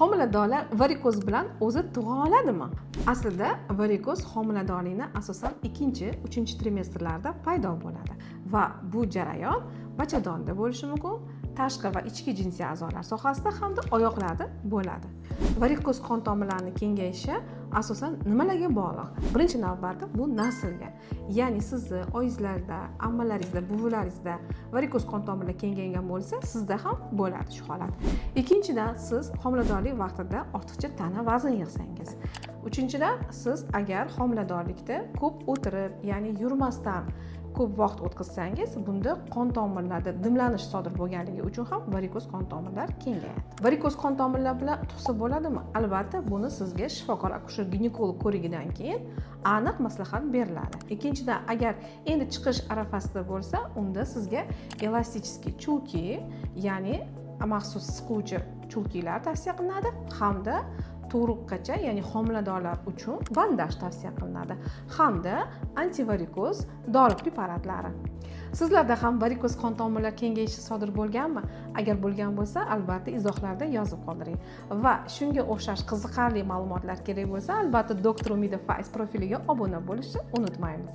Homiladorlar varikoz bilan o'zi tug'a oladimi? Aslida varikoz homiladorlikni asosan 2-3 trimestrlarda paydo bo'ladi va bu jarayon bachadonda bo'lishi mumkin, tashqi va ichki jinsiy a'zolar sohasida hamda oyoqlarda bo'ladi. Varikoz qon tomirlarining kengayishi asosan nimalarga bog'liq? Birinchi navbatda bu naslga. Ya'ni sizni oyizlarda, ammalaringizda, buvalaringizda varikoz qon tomirlari kengaygan bo'lsa, sizda ham bo'ladi shu holat. Ikkinchidan, siz homiladorlik vaqtida ortiqcha tana vazn yig'sangiz. Uchinchidan, siz agar homiladorlikda ko'p o'tirib, ya'ni yurmasdan ko'p vaqt o'tkazsangiz, bunda qon tomirlarida dimlanish sodir bo'lganligi uchun ham varikoz qon tomirlari kengayadi. Varikoz qon tomirlari bilan tug'sa bo'ladimi? Albatta, buni sizga shifokor akusher ginekolog ko'rigidan keyin aniq maslahat beriladi. Ikkinchidan, agar endi chiqish arafasida bo'lsa, unda sizga elasticheskiy chulki, ya'ni maxsus siquvchi chulkilar tavsiya qilinadi hamda tug'ruqgacha, ya'ni homiladorlar uchun bandaj tavsiya qilinadi hamda antivarikoz dori preparatlari. Sizlarda ham varikoz qon tomirlari kengayishi sodir bo'lganmi? Agar bo'lgan bo'lsa, albatta izohlarda yozib qoldiring. Va shunga o'xshash qiziqarli ma'lumotlar kerak bo'lsa, albatta Dr. Umida Faiz profiliga obuna bo'lishni unutmaymiz.